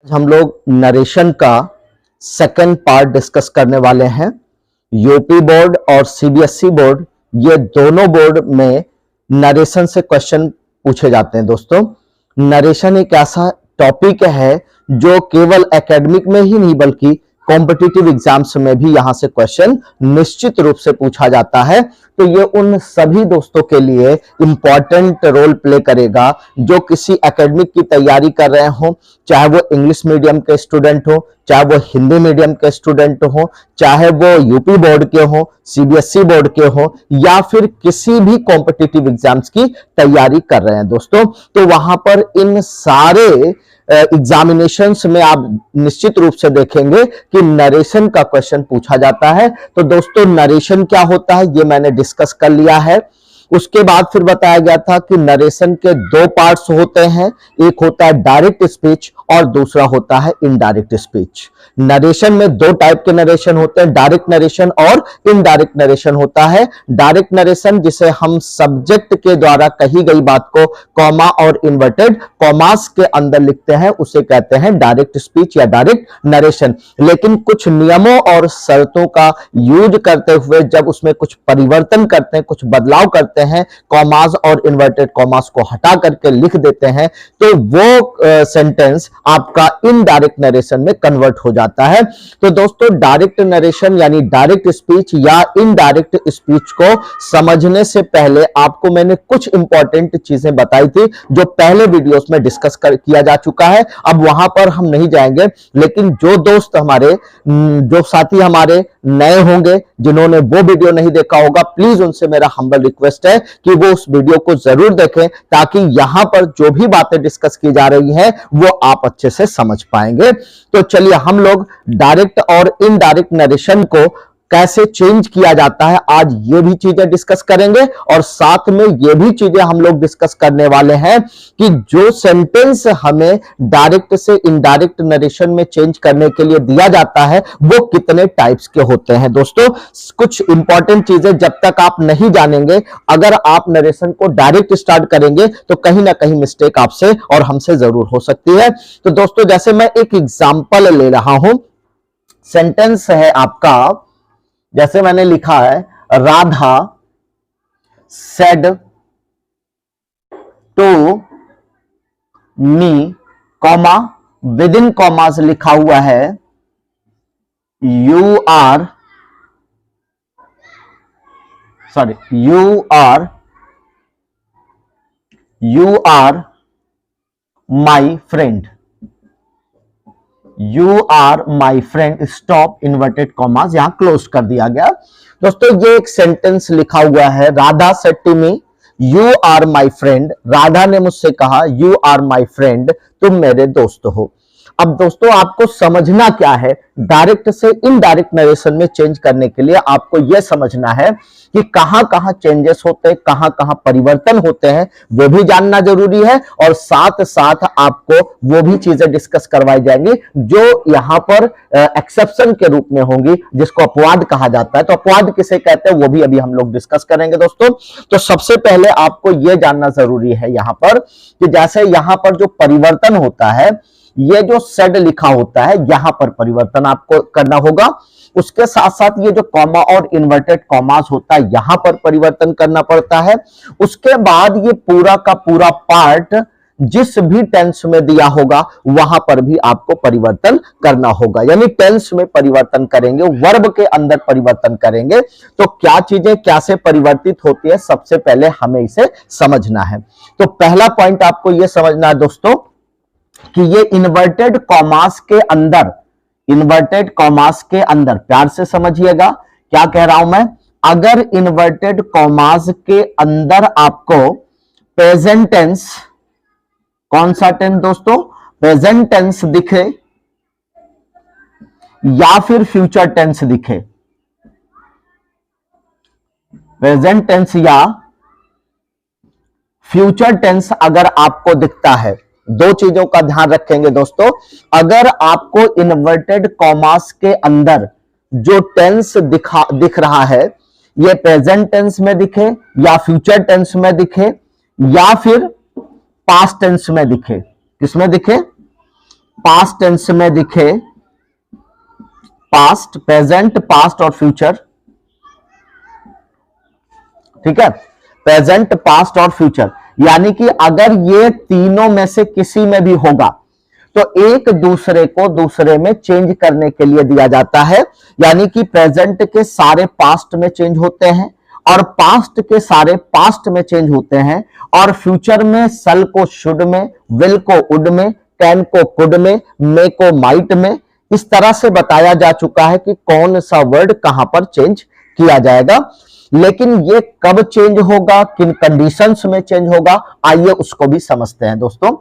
हम लोग नरेशन का सेकंड पार्ट डिस्कस करने वाले हैं। यूपी बोर्ड और सीबीएसई बोर्ड, ये दोनों बोर्ड में नरेशन से क्वेश्चन पूछे जाते हैं। दोस्तों, नरेशन एक ऐसा टॉपिक है जो केवल एकेडमिक में ही नहीं बल्कि कॉम्पिटिटिव एग्जाम्स में भी यहां से क्वेश्चन निश्चित रूप से पूछा जाता है। तो ये उन सभी दोस्तों के लिए इंपॉर्टेंट रोल प्ले करेगा जो किसी एकेडमिक की तैयारी कर रहे हो, चाहे वो इंग्लिश मीडियम के स्टूडेंट हो, चाहे वो हिंदी मीडियम के स्टूडेंट हो, चाहे वो यूपी बोर्ड के हो, सीबीएसई बोर्ड के हो, या फिर किसी भी कॉम्पिटिटिव एग्जाम्स की तैयारी कर रहे हैं। दोस्तों, तो वहां पर इन सारे एग्जामिनेशंस में आप निश्चित रूप से देखेंगे कि नरेशन का क्वेश्चन पूछा जाता है। तो दोस्तों, नरेशन क्या होता है ये मैंने डिस्कस कर लिया है। उसके बाद फिर बताया गया था कि नरेशन के दो पार्ट्स होते हैं, एक होता है डायरेक्ट स्पीच और दूसरा होता है इनडायरेक्ट स्पीच। नरेशन में दो टाइप के नरेशन होते हैं, डायरेक्ट नरेशन और इनडायरेक्ट नरेशन होता है। डायरेक्ट नरेशन जिसे हम सब्जेक्ट के द्वारा कही गई बात को कॉमा और इन्वर्टेड कॉमास के अंदर लिखते हैं, उसे कहते हैं डायरेक्ट स्पीच या डायरेक्ट नरेशन। लेकिन कुछ नियमों और शर्तों का यूज करते हुए जब उसमें कुछ परिवर्तन करते हैं, कुछ बदलाव करते हैं, कॉमास और इन्वर्टेड कॉमास को हटा करके लिख देते हैं, तो वो सेंटेंस आपका इनडायरेक्ट नरेशन में कन्वर्ट हो जाता है। तो दोस्तों, डायरेक्ट नरेशन यानी डायरेक्ट स्पीच या इनडायरेक्ट स्पीच को समझने से पहले आपको मैंने कुछ इंपॉर्टेंट चीजें बताई थी जो पहले वीडियोस में डिस्कस किया जा चुका है। अब वहां पर हम नहीं जाएंगे, लेकिन जो दोस्त हमारे, जो साथी हमारे नए होंगे जिन्होंने वो वीडियो नहीं देखा होगा, प्लीज उनसे मेरा हम्बल रिक्वेस्ट है कि वो उस वीडियो को जरूर देखें, ताकि यहां पर जो भी बातें डिस्कस की जा रही हैं वो आप अच्छे से समझ पाएंगे। तो चलिए हम लोग डायरेक्ट और इनडायरेक्ट नरेशन को कैसे चेंज किया जाता है आज ये भी चीजें डिस्कस करेंगे, और साथ में ये भी चीजें हम लोग डिस्कस करने वाले हैं कि जो सेंटेंस हमें डायरेक्ट से इनडायरेक्ट नरेशन में चेंज करने के लिए दिया जाता है वो कितने टाइप्स के होते हैं। दोस्तों, कुछ इंपॉर्टेंट चीजें जब तक आप नहीं जानेंगे, अगर आप नरेशन को डायरेक्ट स्टार्ट करेंगे तो कहीं ना कहीं मिस्टेक आपसे और हमसे जरूर हो सकती है। तो दोस्तों, जैसे मैं एक एग्जाम्पल ले रहा हूं, सेंटेंस है आपका, जैसे मैंने लिखा है, Radha said to me, comma within commas लिखा हुआ है, you are my friend, you are my friend, stop, inverted commas यहां क्लोज कर दिया गया। दोस्तों, ये एक सेंटेंस लिखा हुआ है, Radha said to me you are my friend, Radha ने मुझसे कहा यू आर माई फ्रेंड, तुम मेरे दोस्त हो। अब दोस्तों, आपको समझना क्या है, डायरेक्ट से इनडायरेक्ट नरेशन में चेंज करने के लिए आपको यह समझना है कि कहां कहां चेंजेस होते हैं, कहां कहां परिवर्तन होते हैं, वो भी जानना जरूरी है। और साथ साथ आपको वो भी चीजें डिस्कस करवाई जाएंगी जो यहां पर एक्सेप्शन के रूप में होंगी, जिसको अपवाद कहा जाता है। तो अपवाद किसे कहते हैं वो भी अभी हम लोग डिस्कस करेंगे। दोस्तों, तो सबसे पहले आपको यह जानना जरूरी है यहां पर कि जैसे यहां पर जो परिवर्तन होता है, ये जो सेड लिखा होता है यहां पर परिवर्तन आपको करना होगा। उसके साथ साथ ये जो कॉमा और इन्वर्टेड कॉमास होता है यहां पर परिवर्तन करना पड़ता है। उसके बाद ये पूरा का पूरा पार्ट जिस भी टेंस में दिया होगा वहां पर भी आपको परिवर्तन करना होगा, यानी टेंस में परिवर्तन करेंगे, वर्ब के अंदर परिवर्तन करेंगे। तो क्या चीजें कैसे परिवर्तित होती है, सबसे पहले हमें इसे समझना है। तो पहला पॉइंट आपको यह समझना है दोस्तों कि ये इन्वर्टेड कॉमास के अंदर, इन्वर्टेड कॉमास के अंदर, प्यार से समझिएगा क्या कह रहा हूं मैं, अगर इन्वर्टेड कॉमास के अंदर आपको प्रेजेंट टेंस, कौन सा टेंस दोस्तों, प्रेजेंट टेंस दिखे या फिर फ्यूचर टेंस दिखे, प्रेजेंट टेंस या फ्यूचर टेंस अगर आपको दिखता है, दो चीजों का ध्यान रखेंगे दोस्तों। अगर आपको इन्वर्टेड कॉमास के अंदर जो टेंस दिख रहा है, ये प्रेजेंट टेंस में दिखे या फ्यूचर टेंस में दिखे या फिर पास्ट टेंस में दिखे, किसमें दिखे, पास्ट टेंस में दिखे, पास्ट, प्रेजेंट, पास्ट और फ्यूचर, ठीक है, प्रेजेंट, पास्ट और फ्यूचर, यानी कि अगर ये तीनों में से किसी में भी होगा तो एक दूसरे को दूसरे में चेंज करने के लिए दिया जाता है, यानी कि प्रेजेंट के सारे पास्ट में चेंज होते हैं और पास्ट के सारे पास्ट में चेंज होते हैं, और फ्यूचर में सल को शुड में, विल को उड में, कैन को कुड में, मे को माइट में, इस तरह से बताया जा चुका है कि कौन सा वर्ड कहां पर चेंज किया जाएगा। लेकिन ये कब चेंज होगा, किन कंडीशंस में चेंज होगा, आइए उसको भी समझते हैं दोस्तों।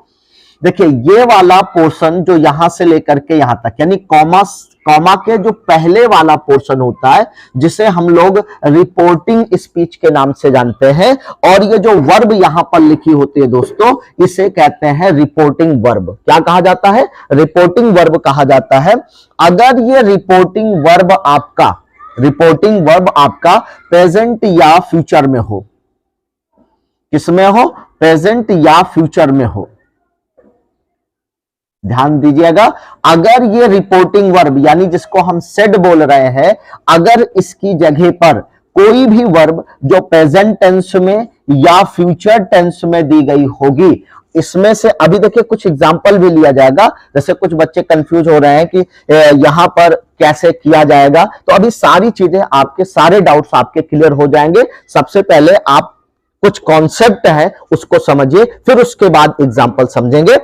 देखिए ये वाला पोर्शन जो यहां से लेकर के यहां तक, यानी कॉमा के जो पहले वाला पोर्शन होता है जिसे हम लोग रिपोर्टिंग स्पीच के नाम से जानते हैं, और ये जो वर्ब यहां पर लिखी होती है दोस्तों, इसे कहते हैं रिपोर्टिंग वर्ब। क्या कहा जाता है? रिपोर्टिंग वर्ब कहा जाता है। अगर ये रिपोर्टिंग वर्ब आपका प्रेजेंट या फ्यूचर में हो, किसमें हो? प्रेजेंट या फ्यूचर में हो, ध्यान दीजिएगा। अगर ये रिपोर्टिंग वर्ब यानी जिसको हम सेड बोल रहे हैं, अगर इसकी जगह पर कोई भी वर्ब जो प्रेजेंट टेंस में या फ्यूचर टेंस में दी गई होगी, इसमें से अभी देखिए कुछ एग्जांपल भी लिया जाएगा। जैसे कुछ बच्चे कंफ्यूज हो रहे हैं कि यहां पर कैसे किया जाएगा, तो अभी सारी चीजें आपके, सारे डाउट्स आपके क्लियर हो जाएंगे। सबसे पहले आप कुछ कॉन्सेप्ट है उसको समझिए, फिर उसके बाद एग्जाम्पल समझेंगे।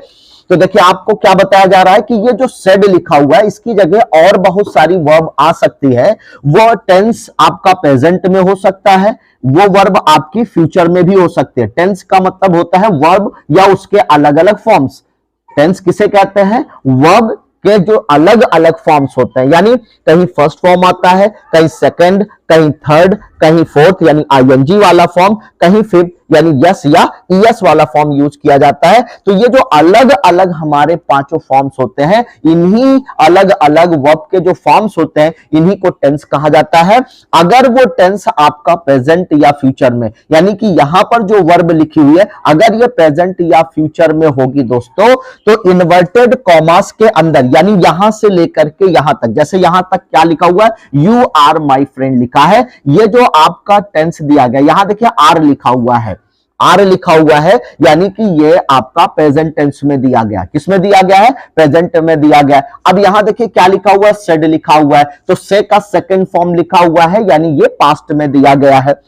तो देखिए आपको क्या बताया जा रहा है कि ये जो सेड लिखा हुआ है इसकी जगह और बहुत सारी वर्ब आ सकती है। वो टेंस आपका प्रेजेंट में हो सकता है, वो वर्ब आपकी फ्यूचर में भी हो सकती है। टेंस का मतलब होता है वर्ब या उसके अलग अलग फॉर्म्स। टेंस किसे कहते हैं? वर्ब के जो अलग अलग फॉर्म्स होते हैं, यानी कहीं फर्स्ट फॉर्म आता है, कहीं सेकंड, कहीं थर्ड, कहीं फोर्थ यानी आईएनजी वाला फॉर्म, कहीं फिफ्थ यानी यस या ईएस वाला फॉर्म यूज किया जाता है। तो ये जो अलग अलग हमारे पांचों फॉर्म्स होते हैं, इन्हीं अलग अलग वर्ब के जो फॉर्म्स होते हैं, इन्हीं को टेंस कहा जाता है। अगर वो टेंस आपका प्रेजेंट या फ्यूचर में, यानी कि यहां पर जो वर्ब लिखी हुई है, अगर ये प्रेजेंट या फ्यूचर में होगी दोस्तों, तो इन्वर्टेड कॉमास के अंदर, यानी यहां से लेकर के यहां तक, जैसे यहां तक क्या लिखा हुआ है? यू आर माई फ्रेंड लिखा है। ये जो आपका टेंस दिया गया, यहां देखिए आर लिखा हुआ है, आर लिखा हुआ है, यानी कि ये आपका प्रेजेंट टेंस में दिया गया। किसमें दिया गया है? प्रेजेंट में दिया गया है। अब यहां देखिए क्या लिखा हुआ है? सेड लिखा हुआ है, तो से का सेकंड फॉर्म लिखा हुआ है, यानी ये पास्ट में दिया गया है।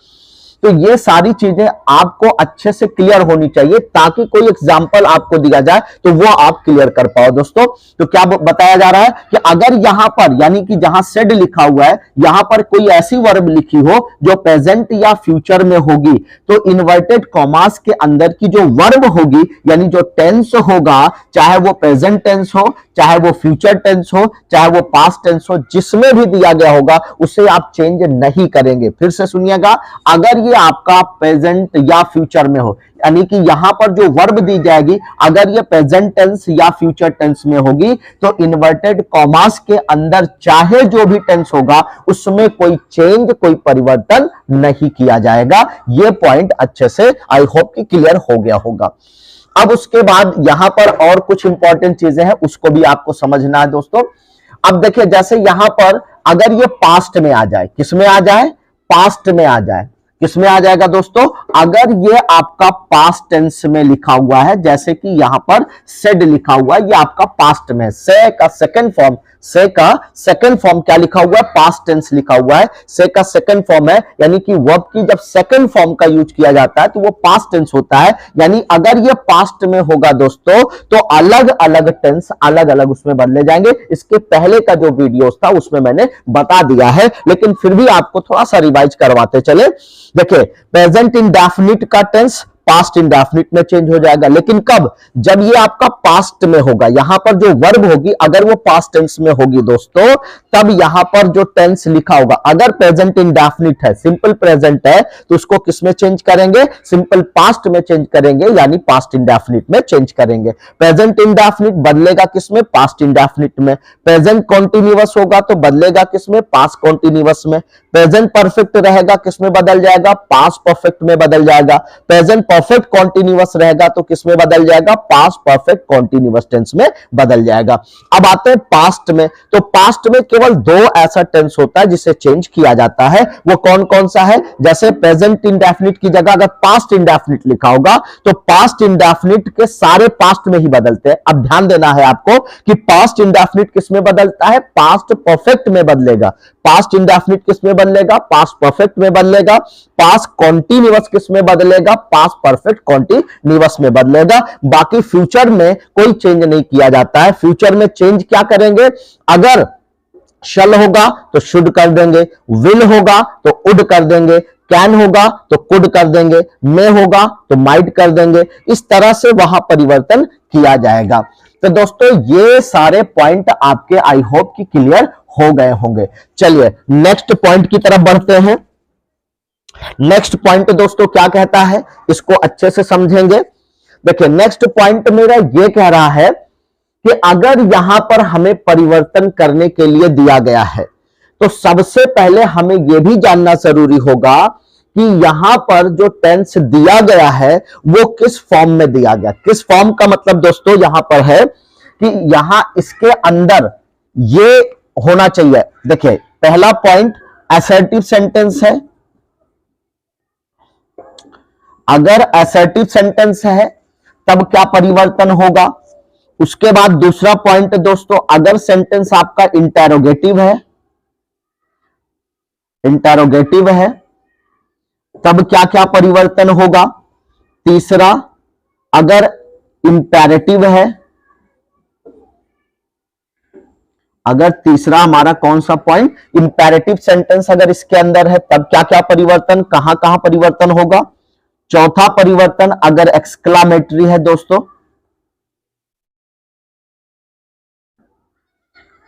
तो ये सारी चीजें आपको अच्छे से क्लियर होनी चाहिए, ताकि कोई एग्जाम्पल आपको दिया जाए तो वो आप क्लियर कर पाओ दोस्तों। तो क्या बताया जा रहा है कि अगर यहां पर, यानी कि जहां सेड लिखा हुआ है, यहां पर कोई ऐसी वर्ब लिखी हो जो प्रेजेंट या फ्यूचर में होगी, तो इन्वर्टेड कॉमास के अंदर की जो वर्ब होगी, यानी जो टेंस होगा, चाहे वो प्रेजेंट टेंस हो, चाहे वो फ्यूचर टेंस हो, चाहे वो पास्ट टेंस हो, जिसमें भी दिया गया होगा उसे आप चेंज नहीं करेंगे। फिर से सुनिएगा, अगर ये आपका प्रेजेंट या फ्यूचर में हो, यानी कि यहां पर जो वर्ब दी जाएगी, अगर ये प्रेजेंट टेंस या फ्यूचर टेंस में होगी, तो इन्वर्टेड कॉमास के अंदर चाहे जो भी टेंस होगा उसमें कोई चेंज, कोई परिवर्तन नहीं किया जाएगा। ये पॉइंट अच्छे से आई होप कि क्लियर हो गया होगा। अब उसके बाद यहां पर और कुछ इंपॉर्टेंट चीजें हैं, उसको भी आपको समझना है दोस्तों। अब देखिए, जैसे यहां पर अगर ये पास्ट में आ जाए, किसमें आ जाए? पास्ट में आ जाए। किसमें आ जाएगा दोस्तों? अगर ये आपका पास्ट टेंस में लिखा हुआ है, जैसे कि यहां पर सेड लिखा हुआ है, ये आपका पास्ट में, से का सेकंड फॉर्म, से का सेकंड फॉर्म क्या लिखा हुआ है? पास्ट टेंस लिखा हुआ है। से का सेकंड फॉर्म है, यानी कि वर्ब की जब सेकंड फॉर्म का यूज किया जाता है तो वो पास्ट टेंस होता है। यानी अगर ये पास्ट में होगा दोस्तों, तो अलग अलग टेंस अलग अलग उसमें बदले जाएंगे। इसके पहले का जो वीडियो था उसमें मैंने बता दिया है, लेकिन फिर भी आपको थोड़ा सा रिवाइज करवाते चले। देखिए, प्रेजेंट इंडेफिनिट का टेंस पास्ट इंडेफिनिट में चेंज हो जाएगा, लेकिन कब? जब ये आपका पास्ट में होगा। यहां पर जो वर्ब होगी, अगर वो पास्ट टेंस में होगी दोस्तों, तब यहां पर जो टेंस लिखा होगा, अगर प्रेजेंट इंडेफिनिट है, सिंपल प्रेजेंट है, तो उसको किस में चेंज करेंगे? सिंपल पास्ट में चेंज करेंगे, यानी पास्ट इंडेफिनिट में चेंज करेंगे। प्रेजेंट इंडेफिनिट बदलेगा किसमें? पास्ट इंडेफिनिट में। प्रेजेंट कॉन्टिन्यूअस होगा तो बदलेगा किसमें? पास्ट कॉन्टिन्यूअस में। प्रेजेंट परफेक्ट रहेगा, किसमें बदल जाएगा? पास्ट परफेक्ट में बदल जाएगा। प्रेजेंट परफेक्ट कॉन्टिन्यूअस रहेगा तो किस में बदल जाएगा, पास्ट परफेक्ट कॉन्टिन्यूअस टेंस में बदल जाएगा। अब आते हैं पास्ट में, तो पास्ट में केवल दो ऐसा टेंस होता है जिसे चेंज किया जाता है, वो कौन कौन सा है? जैसे प्रेजेंट इंडेफिनिट की जगह अगर पास्ट इंडेफिनिट लिखा होगा तो पास्ट इंडेफिनिट के सारे पास्ट में ही बदलते हैं। अब ध्यान देना है आपको कि पास्ट इंडेफिनिट किस में बदलता है, पास्ट परफेक्ट में बदलेगा। पास्ट इंडेफिनिट किस में बदलेगा, पास्ट परफेक्ट में बदलेगा। पास्ट कॉन्टिन्यूअस किस में बदलेगा, पास्ट परफेक्ट कॉन्टिन्यूअस में बदलेगा। बाकी फ्यूचर में कोई चेंज नहीं किया जाता है। फ्यूचर में चेंज क्या करेंगे, अगर शल होगा तो शुड कर देंगे, विल होगा तो उड कर देंगे, कैन होगा तो कुड कर देंगे, मे होगा तो माइट कर देंगे। इस तरह से वहां परिवर्तन किया जाएगा। तो दोस्तों ये सारे पॉइंट आपके आई होप कि क्लियर हो गए होंगे। चलिए नेक्स्ट पॉइंट की तरफ बढ़ते हैं। नेक्स्ट पॉइंट दोस्तों क्या कहता है, इसको अच्छे से समझेंगे। देखिए नेक्स्ट पॉइंट मेरा ये कह रहा है कि अगर यहां पर हमें परिवर्तन करने के लिए दिया गया है तो सबसे पहले हमें यह भी जानना जरूरी होगा कि यहां पर जो टेंस दिया गया है वो किस फॉर्म में दिया गया। किस फॉर्म का मतलब दोस्तों यहां पर है कि यहां इसके अंदर ये होना चाहिए। देखिए पहला पॉइंट असर्टिव सेंटेंस है, अगर असर्टिव सेंटेंस है तब क्या परिवर्तन होगा। उसके बाद दूसरा पॉइंट दोस्तों, अगर सेंटेंस आपका इंटेरोगेटिव है, इंटेरोगेटिव है तब क्या क्या परिवर्तन होगा। तीसरा, अगर इंपेरेटिव है, अगर तीसरा हमारा कौन सा पॉइंट, इंपेरेटिव सेंटेंस अगर इसके अंदर है तब क्या क्या परिवर्तन, कहां कहां परिवर्तन होगा। चौथा परिवर्तन अगर एक्सक्लामेटरी है दोस्तों,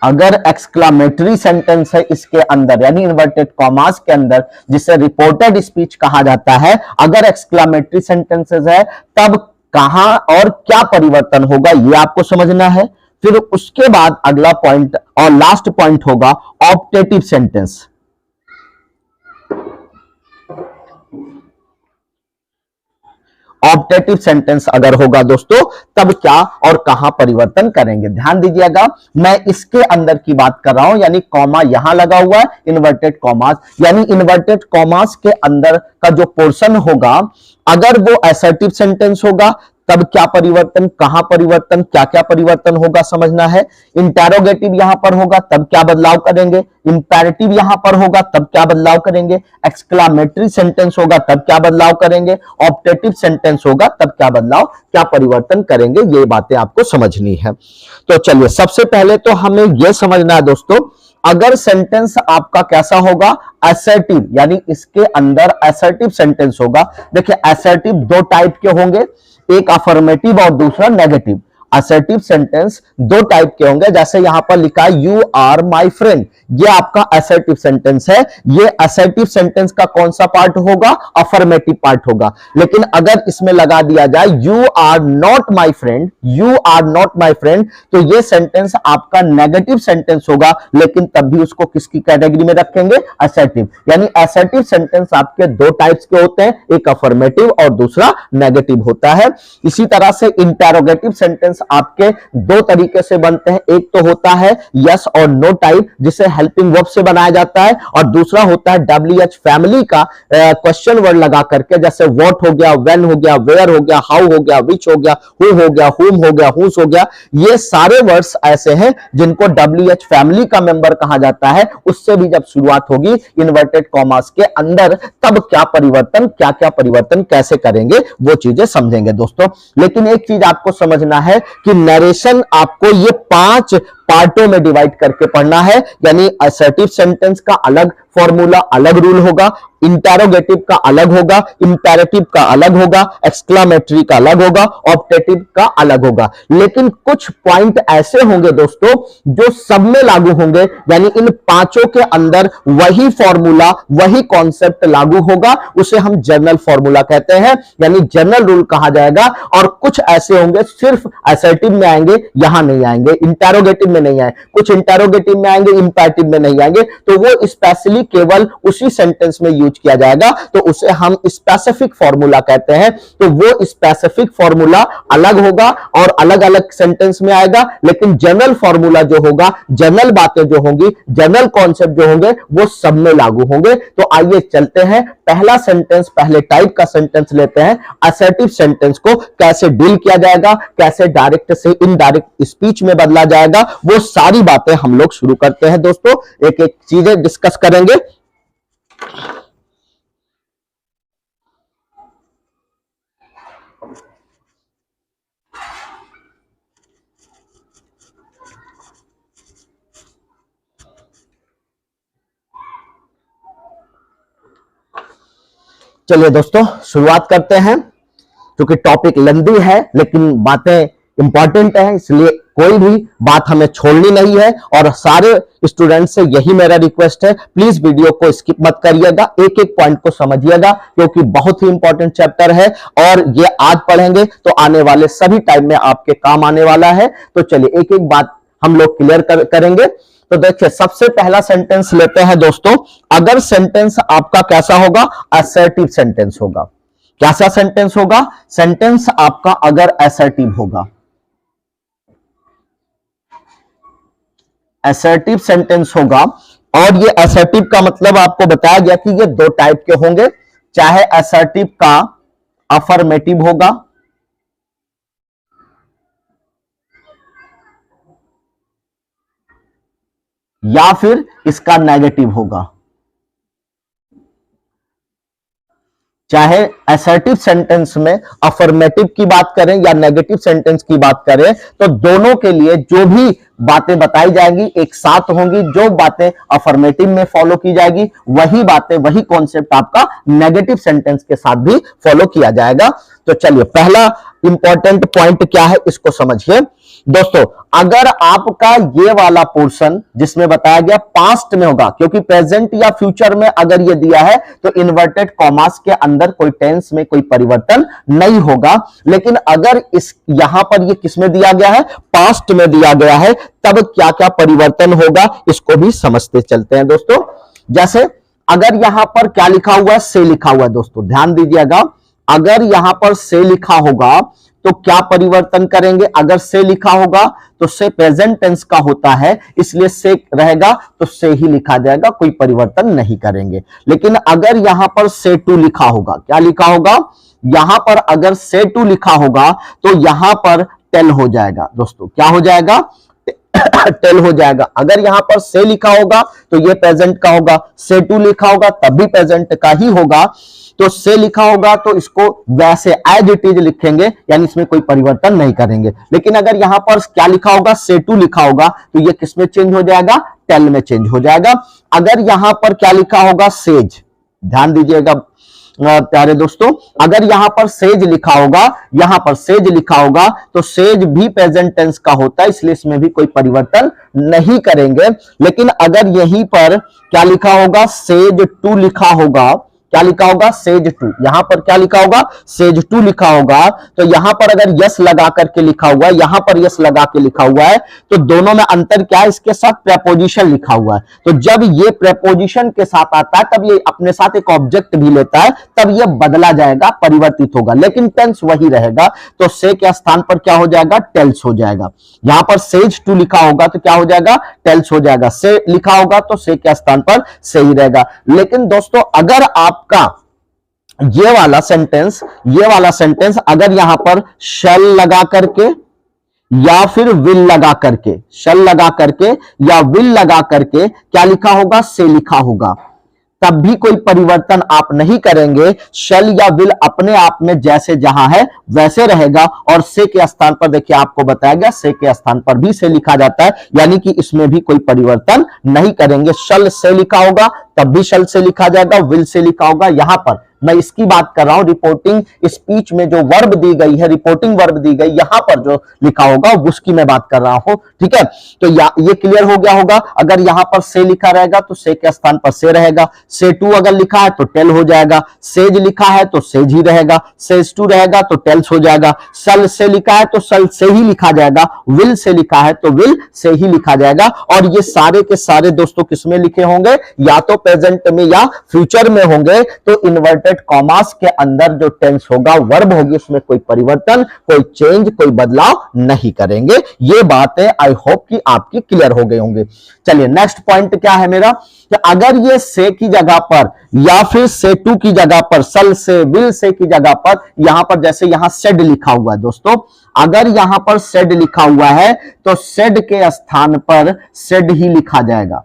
अगर एक्सक्लामेटरी सेंटेंस है इसके अंदर यानी इन्वर्टेड कॉमास के अंदर, जिसे रिपोर्टेड स्पीच कहा जाता है, अगर एक्सक्लामेटरी सेंटेंसेस है तब कहां और क्या परिवर्तन होगा ये आपको समझना है। फिर उसके बाद अगला पॉइंट और लास्ट पॉइंट होगा ऑप्टेटिव सेंटेंस। ऑप्टेटिव सेंटेंस अगर होगा दोस्तों तब क्या और कहां परिवर्तन करेंगे। ध्यान दीजिएगा मैं इसके अंदर की बात कर रहा हूं, यानी कॉमा यहां लगा हुआ है, इन्वर्टेड कॉमास, यानी इन्वर्टेड कॉमास के अंदर का जो पोर्शन होगा अगर वो असर्टिव सेंटेंस होगा तब क्या परिवर्तन, कहां परिवर्तन, क्या क्या परिवर्तन होगा समझना है। इंटेरोगेटिव यहां पर होगा तब क्या बदलाव करेंगे, इंपेरेटिव यहां पर होगा तब क्या बदलाव करेंगे, एक्सक्लामेटरी सेंटेंस होगा तब क्या बदलाव करेंगे, ऑप्टेटिव सेंटेंस होगा तब क्या बदलाव, क्या परिवर्तन करेंगे, ये बातें आपको समझनी है। तो चलिए सबसे पहले तो हमें यह समझना है दोस्तों, अगर सेंटेंस आपका कैसा होगा, असर्टिव, यानी इसके अंदर असर्टिव सेंटेंस होगा। देखिए असर्टिव दो टाइप के होंगे, एक अफर्मेटिव और दूसरा नेगेटिव। असर्टिव सेंटेंस दो टाइप के होंगे, जैसे यहां पर लिखा है यू आर माई फ्रेंड, ये आपका असर्टिव सेंटेंस है। ये असर्टिव सेंटेंस का कौन सा पार्ट होगा, अफर्मेटिव पार्ट होगा। लेकिन अगर इसमें लगा दिया जाए you are not my friend, you are not my friend, तो ये सेंटेंस आपका नेगेटिव सेंटेंस होगा, लेकिन तब भी उसको किसकी कैटेगरी में रखेंगे, असर्टिव। यानी असर्टिव सेंटेंस आपके दो टाइप्स के होते हैं, एक अफर्मेटिव और दूसरा नेगेटिव होता है। इसी तरह से इंटेरोगेटिव सेंटेंस आपके दो तरीके से बनते हैं, एक तो होता है यस और नो टाइप जिसे हेल्पिंग वर्ब से बनाया जाता है, और दूसरा होता है WH फैमिली का क्वेश्चन वर्ड लगा करके, जैसे व्हाट हो गया, व्हेन हो गया, वेयर हो गया, हाउ हो गया, विच हो गया, हु हो गया, हुम हो गया, हुस हो गया। ये सारे वर्ड्स ऐसे हैं जिनको WH फैमिली का मेंबर कहा जाता है। उससे भी जब शुरुआत होगी इन्वर्टेड कॉमास के अंदर तब क्या परिवर्तन, क्या क्या परिवर्तन कैसे करेंगे वो चीजें समझेंगे दोस्तों। लेकिन एक चीज आपको समझना है कि नरेशन आपको ये 5 पार्टों में डिवाइड करके पढ़ना है, यानी असर्टिव सेंटेंस का अलग फॉर्मूला, अलग रूल होगा, इंटेरोगेटिव का अलग होगा, इंपेरेटिव का अलग होगा, एक्सक्लामेटरी का अलग होगा, ऑप्टेटिव का अलग होगा। लेकिन कुछ पॉइंट ऐसे होंगे दोस्तों जो सब में लागू होंगे, यानी इन पांचों के अंदर वही फॉर्मूला, वही कॉन्सेप्ट लागू होगा, उसे हम जनरल फॉर्मूला कहते हैं, यानी जनरल रूल कहा जाएगा। और कुछ ऐसे होंगे सिर्फ असर्टिव में आएंगे, यहां नहीं आएंगे, इंटेरोगेटिव में नहीं आए, कुछ इंटरोगेटिव में आएंगे, इंपैरेटिव में नहीं आएंगे, तो वो स्पेशली केवल उसी सेंटेंस में यूज किया जाएगा, तो उसे हम स्पेसिफिक फॉर्मूला कहते हैं। तो वो स्पेसिफिक फॉर्मूला अलग होगा और अलग अलग सेंटेंस में आएगा, लेकिन जनरल फॉर्मूला जो होगा, जनरल बातें जो होंगी, जनरल कॉन्सेप्ट जो होंगे, वो सब में लागू होंगे। तो आइए चलते हैं, पहला सेंटेंस, पहले टाइप का सेंटेंस लेते हैं। असर्टिव सेंटेंस को कैसे डील किया जाएगा, कैसे डायरेक्ट से इनडायरेक्ट स्पीच में बदला जाएगा, वो सारी बातें हम लोग शुरू करते हैं दोस्तों, एक एक चीजें डिस्कस करेंगे। चलिए दोस्तों शुरुआत करते हैं, क्योंकि टॉपिक लंबी है लेकिन बातें इंपॉर्टेंट है, इसलिए कोई भी बात हमें छोड़नी नहीं है। और सारे स्टूडेंट से यही मेरा रिक्वेस्ट है, प्लीज वीडियो को स्किप मत करिएगा, एक एक पॉइंट को समझिएगा, क्योंकि बहुत ही इंपॉर्टेंट चैप्टर है और ये आज पढ़ेंगे तो आने वाले सभी टाइम में आपके काम आने वाला है। तो चलिए एक एक बात हम लोग क्लियर करेंगे। तो देखिए, सबसे पहला सेंटेंस लेते हैं दोस्तों। अगर सेंटेंस आपका कैसा होगा, असर्टिव सेंटेंस होगा। कैसा सेंटेंस होगा, सेंटेंस आपका अगर असर्टिव होगा, असर्टिव सेंटेंस होगा, और ये असर्टिव का मतलब आपको बताया गया कि ये दो टाइप के होंगे, चाहे असर्टिव का अफर्मेटिव होगा या फिर इसका नेगेटिव होगा। चाहे असर्टिव सेंटेंस में अफर्मेटिव की बात करें या नेगेटिव सेंटेंस की बात करें, तो दोनों के लिए जो भी बातें बताई जाएंगी एक साथ होंगी। जो बातें अफर्मेटिव में फॉलो की जाएगी, वही बातें, वही कॉन्सेप्ट आपका नेगेटिव सेंटेंस के साथ भी फॉलो किया जाएगा। तो चलिए, पहला इंपॉर्टेंट पॉइंट क्या है, इसको समझिए दोस्तों। अगर आपका ये वाला पोर्शन जिसमें बताया गया पास्ट में होगा, क्योंकि प्रेजेंट या फ्यूचर में अगर ये दिया है तो इन्वर्टेड कॉमास के अंदर कोई टेंस में कोई परिवर्तन नहीं होगा। लेकिन अगर इस यहां पर ये किसमें दिया गया है, पास्ट में दिया गया है, तब क्या क्या परिवर्तन होगा, इसको भी समझते चलते हैं दोस्तों। जैसे अगर यहां पर क्या लिखा हुआ है, से लिखा हुआ है दोस्तों, ध्यान दीजिएगा। अगर यहां पर से लिखा होगा तो क्या परिवर्तन करेंगे, अगर से लिखा होगा तो से प्रेजेंट टेंस का होता है, इसलिए से रहेगा तो से ही लिखा जाएगा, कोई परिवर्तन नहीं करेंगे। लेकिन अगर यहां पर से टू लिखा होगा, क्या लिखा होगा, यहां पर अगर से टू लिखा होगा तो यहां पर टेल हो जाएगा दोस्तों। क्या हो जाएगा, टेल हो जाएगा। अगर यहां पर से लिखा होगा तो ये प्रेजेंट का होगा, से टू लिखा होगा तब भी प्रेजेंट का ही होगा। तो से लिखा होगा तो इसको वैसे एज इट इज लिखेंगे, यानी इसमें कोई परिवर्तन नहीं करेंगे। लेकिन अगर यहां पर क्या लिखा होगा, से टू लिखा होगा, तो ये किस में चेंज हो जाएगा, टेल में चेंज हो जाएगा। अगर यहां पर क्या लिखा होगा, सेज, ध्यान दीजिएगा प्यारे दोस्तों, अगर यहां पर सेज लिखा होगा, यहां पर सेज लिखा होगा तो सेज भी प्रेजेंट टेंस का होता है, इसलिए इसमें भी कोई परिवर्तन नहीं करेंगे। लेकिन अगर यहीं पर क्या लिखा होगा, सेज टू लिखा होगा, क्या लिखा होगा, सेज टू, यहां पर क्या लिखा होगा, सेज टू लिखा होगा, तो यहां पर अगर यस लगा करके लिखा हुआ है, यहां पर यस लगा के लिखा हुआ है, तो दोनों में अंतर क्या है, इसके साथ प्रेपोजिशन लिखा हुआ है। तो जब ये प्रेपोजिशन के साथ आता है तब ये अपने साथ एक ऑब्जेक्ट भी लेता है, तब ये बदला जाएगा, परिवर्तित होगा, लेकिन टेंस वही रहेगा। तो से के स्थान पर क्या हो जाएगा, टेल्स हो जाएगा। यहां पर सेज टू लिखा होगा तो क्या हो जाएगा, टेल्स हो जाएगा। से लिखा होगा तो से के स्थान पर से ही रहेगा। लेकिन दोस्तों अगर आपका ये वाला सेंटेंस अगर यहां पर शैल लगा करके या फिर विल लगा करके, शैल लगा करके या विल लगा करके क्या लिखा होगा, से लिखा होगा, तब भी कोई परिवर्तन आप नहीं करेंगे। शैल या विल अपने आप में जैसे जहां है वैसे रहेगा। और से के स्थान पर देखिए आपको बताया गया, से के स्थान पर भी से लिखा जाता है, यानी कि इसमें भी कोई परिवर्तन नहीं करेंगे। शल से लिखा होगा तब भी शल से लिखा जाएगा, विल से लिखा होगा, यहां पर मैं इसकी बात कर रहा हूं। रिपोर्टिंग स्पीच में जो वर्ब दी गई है, रिपोर्टिंग वर्ब दी गई, यहां पर जो लिखा होगा उसकी मैं बात कर रहा हूं। ठीक है, तो ये क्लियर हो गया होगा। अगर यहां पर से लिखा रहेगा तो से के स्थान पर से रहेगा, से टू अगर लिखा है तो टेल हो जाएगा, सेज लिखा है तो सेज ही रहेगा, सेज टू रहेगा तो टेल्स हो जाएगा, सल से लिखा है तो सल से ही लिखा जाएगा, विल से लिखा है तो विल से ही लिखा जाएगा। और ये सारे के सारे दोस्तों किसमें लिखे होंगे, या तो प्रेजेंट में या फ्यूचर में होंगे। तो इन्वर्टेड कॉमास के अंदर जो टेंस होगा, वर्ब होगी, उसमें कोई परिवर्तन, कोई चेंज, कोई बदलाव नहीं करेंगे। ये बातें आई होप कि आपकी क्लियर हो गई होंगी। चलिए नेक्स्ट पॉइंट क्या है मेरा, कि अगर ये से की जगह पर या फिर से टू की जगह पर, सल से, विल से की जगह पर, यहां पर जैसे यहां सेड लिखा हुआ है दोस्तों, अगर यहां पर सेड लिखा हुआ है तो सेड के स्थान पर सेड ही लिखा जाएगा।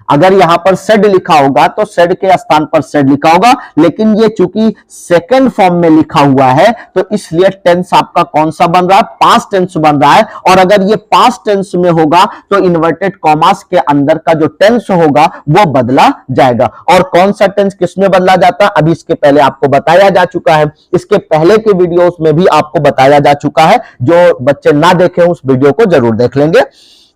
अगर यहां पर सेड लिखा होगा तो सेड के स्थान पर सेड लिखा होगा, लेकिन ये चूंकि सेकंड फॉर्म में लिखा हुआ है तो इसलिए टेंस आपका कौन सा बन रहा है, पास्ट टेंस बन रहा है। और अगर ये पास्ट टेंस में होगा तो इन्वर्टेड कॉमास के अंदर का जो टेंस होगा वो बदला जाएगा। और कौन सा टेंस किसमें बदला जाता है, अभी इसके पहले आपको बताया जा चुका है, इसके पहले के वीडियोस में भी आपको बताया जा चुका है। जो बच्चे ना देखे उस वीडियो को जरूर देख लेंगे।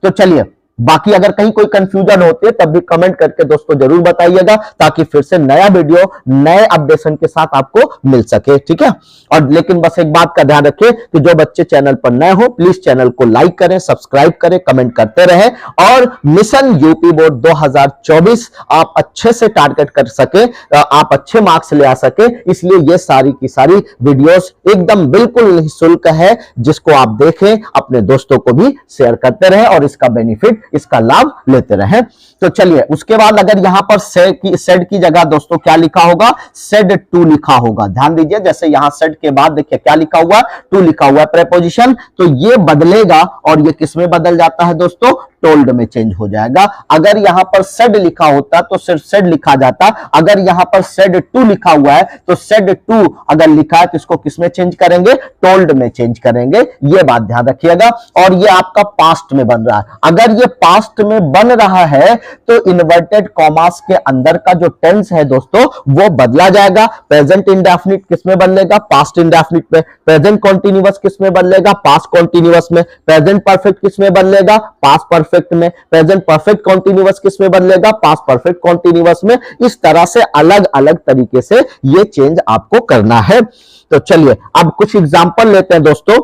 तो चलिए, बाकी अगर कहीं कोई कंफ्यूजन होती है तब भी कमेंट करके दोस्तों जरूर बताइएगा, ताकि फिर से नया वीडियो नए अपडेशन के साथ आपको मिल सके। ठीक है, और लेकिन बस एक बात का ध्यान रखिए कि जो बच्चे चैनल पर नए हो प्लीज चैनल को लाइक करें, सब्सक्राइब करें, कमेंट करते रहें, और मिशन यूपी बोर्ड 2024 आप अच्छे से टारगेट कर सके, आप अच्छे मार्क्स ले आ सके, इसलिए ये सारी की सारी वीडियोस एकदम बिल्कुल निःशुल्क है, जिसको आप देखें, अपने दोस्तों को भी शेयर करते रहें और इसका बेनिफिट, इसका लाभ लेते रहें। तो चलिए, उसके बाद अगर यहां पर सेड की जगह दोस्तों क्या लिखा होगा, सेड टू लिखा होगा। ध्यान दीजिए, जैसे यहां सेड के बाद देखिए क्या लिखा हुआ, टू लिखा हुआ है प्रेपोजिशन, तो ये बदलेगा और ये किसमें बदल जाता है दोस्तों, टोल्ड में चेंज हो जाएगा। अगर यहां पर सेड लिखा होता तो सिर्फ सेड लिखा जाता, अगर यहां पर सेड टू लिखा हुआ है तो सेड टू अगर लिखा है तो इसको किसमें चेंज करेंगे, टोल्ड में चेंज करेंगे। ये बात ध्यान रखिएगा। और ये आपका पास्ट में बन रहा है। अगर ये पास्ट में बन रहा है तो इन्वर्टेड कॉमास के अंदर का जो टेंस है दोस्तों वो बदला जाएगा। प्रेजेंट इंडेफिनिट किसमें बदलेगा, पास्ट इंडेफिनिट में। प्रेजेंट कॉन्टिन्यूअस किसमें बदलेगा, पास्ट कॉन्टिन्यूअस में। प्रेजेंट परफेक्ट किसमें बदलेगा, पास्ट परफेक्ट में। प्रेजेंट परफेक्ट कॉन्टिन्यूअस किसमें बदलेगा, पास्ट परफेक्ट कॉन्टिन्यूअस में। इस तरह से अलग अलग तरीके से ये चेंज आपको करना है। तो चलिए अब कुछ एग्जांपल लेते हैं दोस्तों,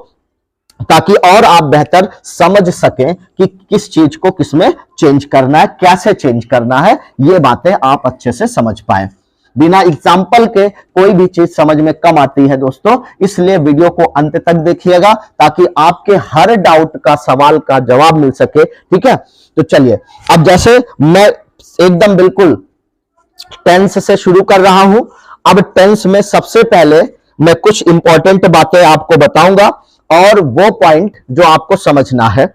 ताकि और आप बेहतर समझ सकें कि किस चीज को किसमें चेंज करना है, कैसे चेंज करना है, ये बातें आप अच्छे से समझ पाए। बिना एग्जाम्पल के कोई भी चीज समझ में कम आती है दोस्तों, इसलिए वीडियो को अंत तक देखिएगा ताकि आपके हर डाउट का, सवाल का जवाब मिल सके। ठीक है, तो चलिए अब जैसे मैं एकदम बिल्कुल टेंस से शुरू कर रहा हूं। अब टेंस में सबसे पहले मैं कुछ इंपॉर्टेंट बातें आपको बताऊंगा और वो पॉइंट जो आपको समझना है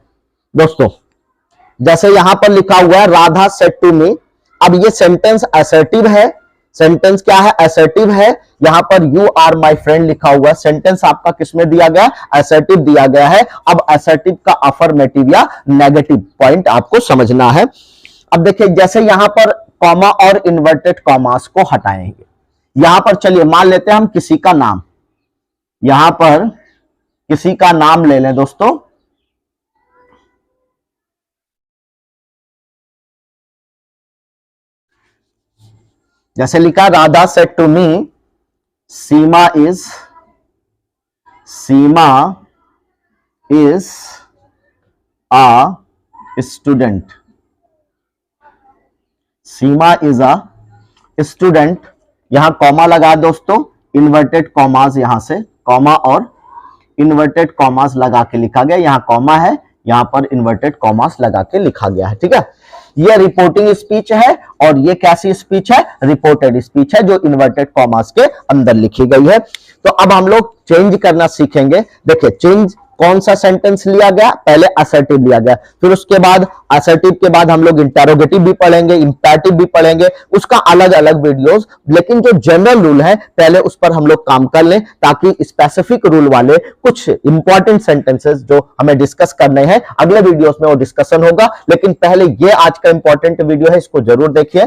दोस्तों। जैसे यहां पर लिखा हुआ है राधा सेड टू मी। अब ये सेंटेंस असर्टिव है। सेंटेंस क्या है, असर्टिव है। यहां पर यू आर माई फ्रेंड लिखा हुआ है। सेंटेंस आपका किसमें दिया गया, असर्टिव दिया गया है। अब असर्टिव का अफर्मेटिव या नेगेटिव पॉइंट आपको समझना है। अब देखिए, जैसे यहां पर कॉमा और इन्वर्टेड कॉमास को हटाएंगे। यहां पर चलिए मान लेते हैं हम किसी का नाम, यहां पर किसी का नाम ले लें दोस्तों। जैसे लिखा Radha said to me Seema is a student. Seema is a student, यहां कॉमा लगा दोस्तों, इन्वर्टेड कॉमास, यहां से कॉमा और इन्वर्टेड कॉमास लगा के लिखा गया। यहां कॉमा है, यहां पर इन्वर्टेड कॉमास लगा के लिखा गया है। ठीक है, ये रिपोर्टिंग स्पीच है और ये कैसी स्पीच है, रिपोर्टेड स्पीच है, जो इन्वर्टेड कॉमास के अंदर लिखी गई है। तो अब हम लोग चेंज करना सीखेंगे। देखिए, चेंज कौन सा सेंटेंस लिया गया, पहले असर्टिव लिया गया, फिर उसके बाद असर्टिव के बाद हम लोग इंटेरोगेटिव भी पढ़ेंगे, इंपैरेटिव भी पढ़ेंगे, उसका अलग अलग वीडियोस। लेकिन जो जनरल रूल है पहले उस पर हम लोग काम कर लें, ताकि स्पेसिफिक रूल वाले कुछ इंपॉर्टेंट सेंटेंसेस जो हमें डिस्कस करने हैं अगले वीडियोस में वो डिस्कशन होगा। लेकिन पहले ये आज का इंपॉर्टेंट वीडियो है, इसको जरूर देखिए।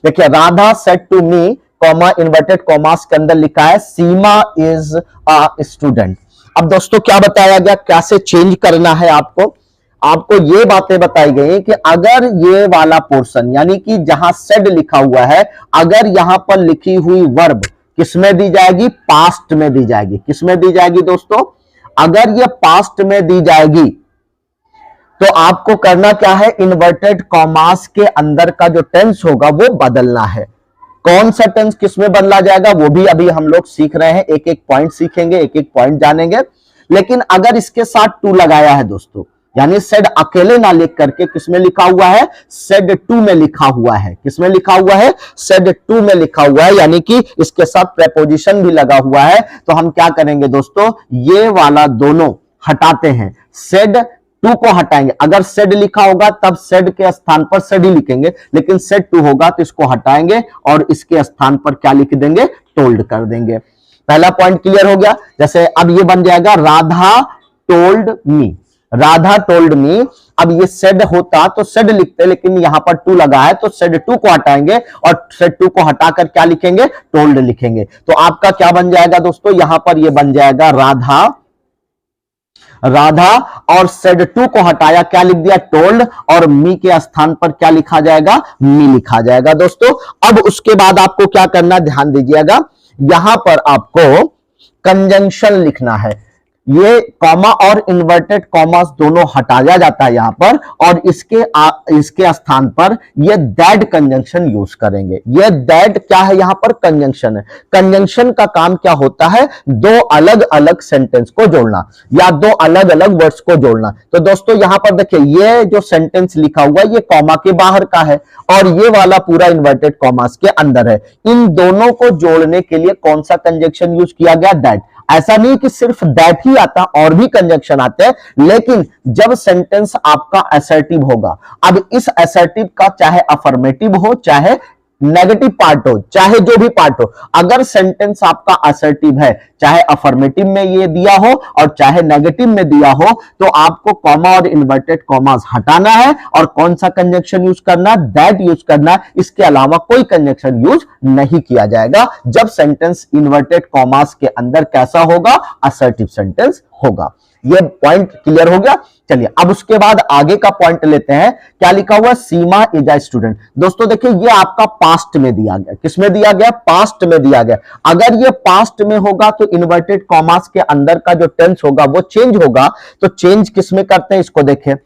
देखिए, Radha said to me comma inverted commas के अंदर लिखा है सीमा इज अ स्टूडेंट। अब दोस्तों क्या बताया गया, कैसे चेंज करना है आपको ये बातें बताई गई कि अगर ये वाला पोर्शन यानी कि जहां सेड लिखा हुआ है, अगर यहां पर लिखी हुई वर्ब किसमें दी जाएगी, पास्ट में दी जाएगी। किसमें दी जाएगी दोस्तों, अगर ये पास्ट में दी जाएगी तो आपको करना क्या है, इन्वर्टेड कॉमास के अंदर का जो टेंस होगा वो बदलना है। कौन सा टेंस किसमें बदला जाएगा वो भी अभी हम लोग सीख रहे हैं, एक एक पॉइंट सीखेंगे, एक एक पॉइंट जानेंगे। लेकिन अगर इसके साथ टू लगाया है दोस्तों, यानी सेड अकेले ना लिख करके किसमें लिखा हुआ है, सेड टू में लिखा हुआ है। किसमें लिखा हुआ है, सेड टू में लिखा हुआ है, यानी कि इसके साथ प्रेपोजिशन भी लगा हुआ है। तो हम क्या करेंगे दोस्तों, ये वाला दोनों हटाते हैं, सेड टू को हटाएंगे। अगर सेड लिखा होगा तब सेड के स्थान पर सेड ही लिखेंगे, लेकिन सेड टू होगा तो इसको हटाएंगे और इसके स्थान पर क्या लिख देंगे, टोल्ड कर देंगे। पहला पॉइंट क्लियर हो गया। जैसे अब ये बन जाएगा Radha told me, Radha told me. अब ये सेड होता तो सेड लिखते, लेकिन यहां पर टू लगा है तो सेड टू को हटाएंगे और सेड टू को हटाकर क्या लिखेंगे, टोल्ड लिखेंगे। तो आपका क्या बन जाएगा दोस्तों, यहां पर ये बन जाएगा राधा, राधा और सेड टू को हटाया, क्या लिख दिया, टोल्ड, और मी के स्थान पर क्या लिखा जाएगा, मी लिखा जाएगा दोस्तों। अब उसके बाद आपको क्या करना, ध्यान दीजिएगा, यहां पर आपको कंजंक्शन लिखना है। ये कॉमा और इन्वर्टेड कॉमास दोनों हटाया जाता है यहां पर, और इसके स्थान पर ये दैट कंजंक्शन यूज करेंगे। ये दैट क्या है, यहां पर कंजंक्शन है। कंजंक्शन का काम क्या होता है, दो अलग अलग सेंटेंस को जोड़ना या दो अलग अलग वर्ड्स को जोड़ना। तो दोस्तों यहां पर देखिए, ये जो सेंटेंस लिखा हुआ है ये कॉमा के बाहर का है और ये वाला पूरा इन्वर्टेड कॉमास के अंदर है। इन दोनों को जोड़ने के लिए कौन सा कंजंक्शन यूज किया गया, दैट। ऐसा नहीं कि सिर्फ दैट ही आता, और भी कंजंक्शन आते हैं, लेकिन जब सेंटेंस आपका असर्टिव होगा, अब इस असर्टिव का चाहे अफर्मेटिव हो, चाहे नेगेटिव पार्ट हो, चाहे जो भी पार्ट हो, अगर सेंटेंस आपका असर्टिव है, चाहे अफर्मेटिव में ये दिया हो और चाहे नेगेटिव में दिया हो, तो आपको कॉमा और इन्वर्टेड कॉमास हटाना है और कौन सा कंजंक्शन यूज करना, दैट यूज करना है। इसके अलावा कोई कंजंक्शन यूज नहीं किया जाएगा जब सेंटेंस इन्वर्टेड कॉमास के अंदर कैसा होगा, असर्टिव सेंटेंस होगा। ये पॉइंट क्लियर हो गया। चलिए अब उसके बाद आगे का पॉइंट लेते हैं। क्या लिखा हुआ, सीमा इज अ स्टूडेंट। दोस्तों देखिए, ये आपका पास्ट में दिया गया। किसमें दिया गया, पास्ट में दिया गया। अगर ये पास्ट में होगा तो इन्वर्टेड कॉमास के अंदर का जो टेंस होगा वो चेंज होगा। तो चेंज किसमें करते हैं, इसको देखें,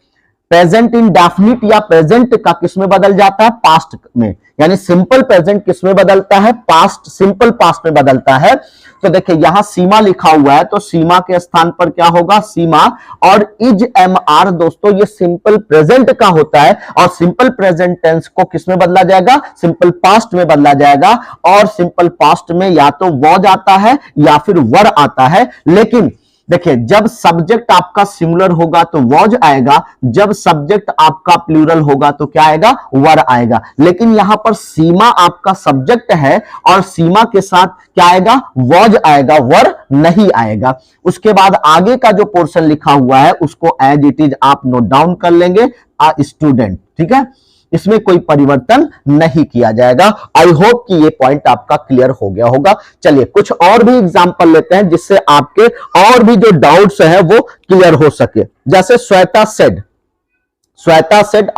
प्रेजेंट इंडेफिनिट या प्रेजेंट का किसमें बदल जाता है, पास्ट में। यानी सिंपल प्रेजेंट किसमें बदलता है, पास्ट, सिंपल पास्ट में बदलता है। तो देखिए यहां सीमा लिखा हुआ है तो सीमा के स्थान पर क्या होगा, सीमा। और इज एम आर दोस्तों ये सिंपल प्रेजेंट का होता है और सिंपल प्रेजेंट टेंस को किसमें बदला जाएगा, सिंपल पास्ट में बदला जाएगा। और सिंपल पास्ट में या तो वॉज आता है या फिर वर आता है। लेकिन देखिए, जब सब्जेक्ट आपका सिंगुलर होगा तो वॉज आएगा, जब सब्जेक्ट आपका प्लूरल होगा तो क्या आएगा, वर आएगा। लेकिन यहां पर सीमा आपका सब्जेक्ट है और सीमा के साथ क्या आएगा, वॉज आएगा, वर नहीं आएगा। उसके बाद आगे का जो पोर्शन लिखा हुआ है उसको एज इट इज आप नोट डाउन कर लेंगे, अ स्टूडेंट, ठीक है। इसमें कोई परिवर्तन नहीं किया जाएगा। आई होप कि ये पॉइंट आपका क्लियर हो गया होगा। चलिए कुछ और भी एग्जांपल लेते हैं जिससे आपके और भी जो डाउट्स हैं वो क्लियर हो सके। जैसे Shweta said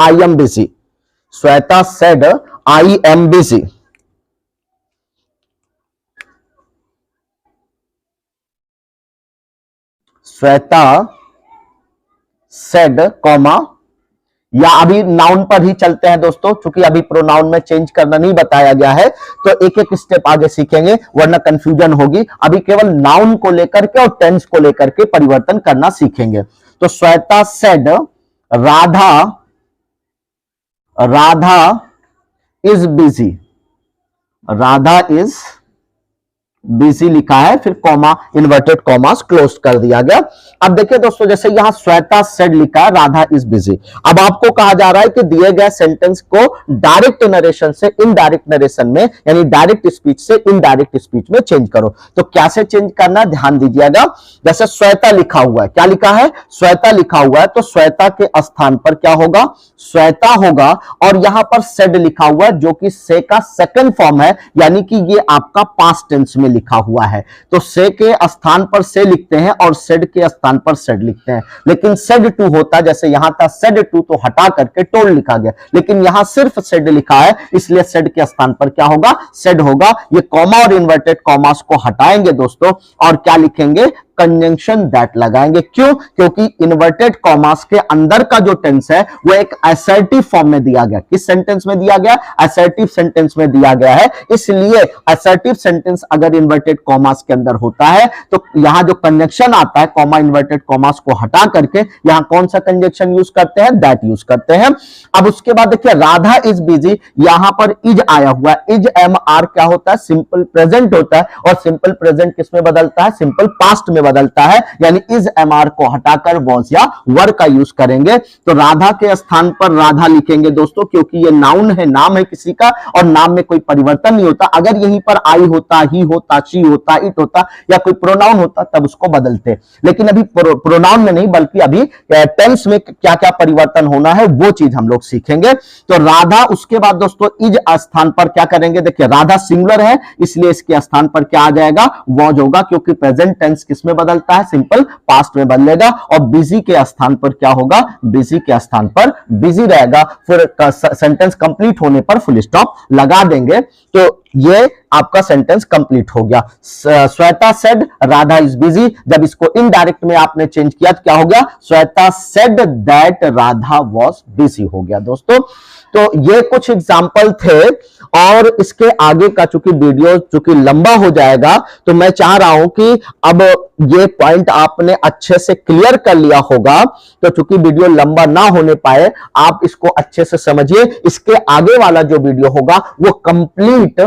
I am busy, Shweta said I am busy. Shweta said comma, या अभी नाउन पर ही चलते हैं दोस्तों, क्योंकि अभी प्रोनाउन में चेंज करना नहीं बताया गया है तो एक एक स्टेप आगे सीखेंगे वरना कंफ्यूजन होगी। अभी केवल नाउन को लेकर के और टेंस को लेकर के परिवर्तन करना सीखेंगे। तो Shweta said Radha is busy, Radha is busy लिखा है, फिर कॉमा इन्वर्टेड कॉमास क्लोज कर दिया गया। अब देखिए दोस्तों, जैसे यहां श्वेता सेड लिखा है, राधा इज बिजी। अब आपको कहा जा रहा है कि दिए गए सेंटेंस को डायरेक्ट नरेशन से इनडायरेक्ट नरेशन में, यानी डायरेक्ट स्पीच से इनडायरेक्ट स्पीच में चेंज करो। तो कैसे चेंज करना, ध्यान दीजिएगा। जैसे श्वेता लिखा हुआ है, क्या लिखा है, श्वेता लिखा हुआ है, तो श्वेता के स्थान पर क्या होगा, श्वेता होगा। और यहां पर सेड लिखा हुआ है, जो कि से का सेकंड फॉर्म है, यानी कि ये आपका पास्ट टेंस में लिखा हुआ है। तो से के स्थान पर से लिखते हैं और सेड के स्थान पर सेड लिखते हैं। लेकिन सेड टू होता, जैसे यहां था सेड टू, तो हटा करके टोल्ड लिखा गया, लेकिन यहां सिर्फ सेड लिखा है, इसलिए सेड के स्थान पर क्या होगा, सेड होगा। ये कॉमा और इन्वर्टेड कॉमास को हटाएंगे दोस्तों, और क्या लिखेंगे, कंजंक्शन दैट लगाएंगे। क्यों, क्योंकि इन्वर्टेड कॉमास के अंदर का जो टेंस है वो एक असर्टिव फॉर्म में दिया गया। किस सेंटेंस में दिया गया, असर्टिव सेंटेंस में दिया गया है। इसलिए असर्टिव सेंटेंस अगर इन्वर्टेड कॉमास के अंदर होता है तो यहां जो कंजंक्शन आता है, कॉमा इन्वर्टेड कॉमास को हटा करके यहां कौन सा कंजंक्शन यूज करते हैं, दैट यूज करते हैं। अब उसके बाद देखिए, राधा इज बिजी, यहां पर इज आया हुआ है। इज MR क्या होता है, सिंपल प्रेजेंट होता है, और सिंपल प्रेजेंट किस में बदलता है, सिंपल पास्ट में बदलता है। यानी इज MR को हटाकर वॉज या वर का यूज करेंगे। तो राधा के स्थान पर राधा लिखेंगे दोस्तों, क्योंकि ये नाउन है, नाम है किसी का, और नाम में कोई परिवर्तन नहीं होता। अगर यहीं पर आई होता, ही होता, शी होता, इट होता, या कोई प्रोनाउन होता, तब उसको बदलते। लेकिन अभी प्रोनाउन में नहीं, बल्कि अभी टेंस में क्या क्या परिवर्तन होना है वो चीज हम लोग सीखेंगे। तो राधा, उसके बाद दोस्तों इज स्थान पर क्या करेंगे, देखिए राधा सिंगुलर है, इसलिए इसके स्थान पर क्या आ जाएगा, वॉज होगा, क्योंकि प्रेजेंट टेंस किसमें बदलता है, सिंपल पास्ट में बदलेगा। और बिजी के स्थान पर क्या होगा, बिजी के स्थान पर बिजी रहेगा। फिर सेंटेंस कंप्लीट होने पर फुल स्टॉप लगा देंगे। तो ये आपका सेंटेंस कंप्लीट हो गया। Shweta said Radha is busy, जब इसको इनडायरेक्ट में आपने चेंज किया तो क्या हो गया, Shweta said that Radha was busy हो गया दोस्तों। तो ये कुछ एग्जाम्पल थे, और इसके आगे का चूंकि वीडियो चूंकि लंबा हो जाएगा, तो मैं चाह रहा हूं कि अब ये पॉइंट आपने अच्छे से क्लियर कर लिया होगा। तो चूंकि वीडियो लंबा ना होने पाए, आप इसको अच्छे से समझिए। इसके आगे वाला जो वीडियो होगा वो कंप्लीट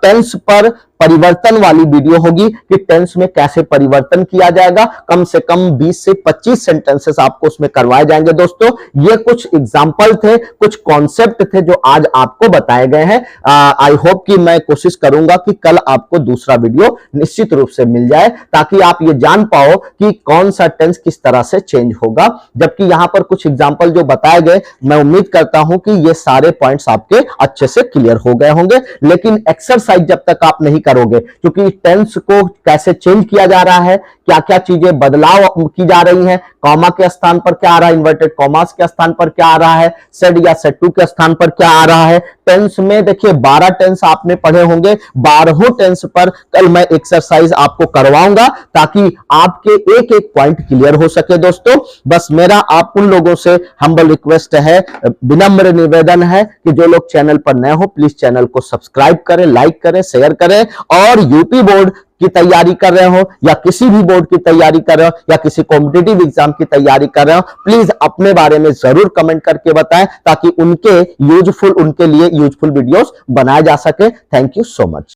टेंस पर परिवर्तन वाली वीडियो होगी, कि टेंस में कैसे परिवर्तन किया जाएगा। कम से कम 20 से 25 सेंटेंसेस आपको उसमें करवाए जाएंगे दोस्तों। ये कुछ एग्जाम्पल थे, कुछ कॉन्सेप्ट थे जो आज आपको बताए गए हैं। आई होप कि मैं कोशिश करूंगा कि कल आपको दूसरा वीडियो निश्चित रूप से मिल जाए, ताकि आप ये जान पाओ कि कौन सा टेंस किस तरह से चेंज होगा। जबकि यहां पर कुछ एग्जाम्पल जो बताए गए, मैं उम्मीद करता हूं कि ये सारे पॉइंट्स आपके अच्छे से क्लियर हो गए होंगे। लेकिन एक्सरसाइज जब तक आप नहीं करोगे, क्योंकि टेंस को कैसे चेंज किया जा रहा है, क्या क्या चीजें बदलाव की जा रही हैं, कॉमा के स्थान पर क्या आ रहा है, इन्वर्टेड कॉमास के स्थान पर क्या आ रहा है, सेड या सेड टू के स्थान पर क्या आ रहा है। टेंस में देखिए 12 टेंस आपने पढ़े होंगे, 12 टेंस पर कल मैं एक्सरसाइज आपको करवाऊंगा, ताकि आपके एक एक पॉइंट क्लियर हो सके दोस्तों। बस मेरा आप उन लोगों से हम्बल रिक्वेस्ट है, विनम्र निवेदन है कि जो लोग चैनल पर नए हो, प्लीज चैनल को सब्सक्राइब करें, लाइक करें, शेयर करें। और यूपी बोर्ड की तैयारी कर रहे हो, या किसी भी बोर्ड की तैयारी कर रहे हो, या किसी कॉम्पिटिटिव एग्जाम की तैयारी कर रहे हो, प्लीज अपने बारे में जरूर कमेंट करके बताएं, ताकि उनके लिए यूजफुल वीडियोस बनाए जा सके। Thank you so much.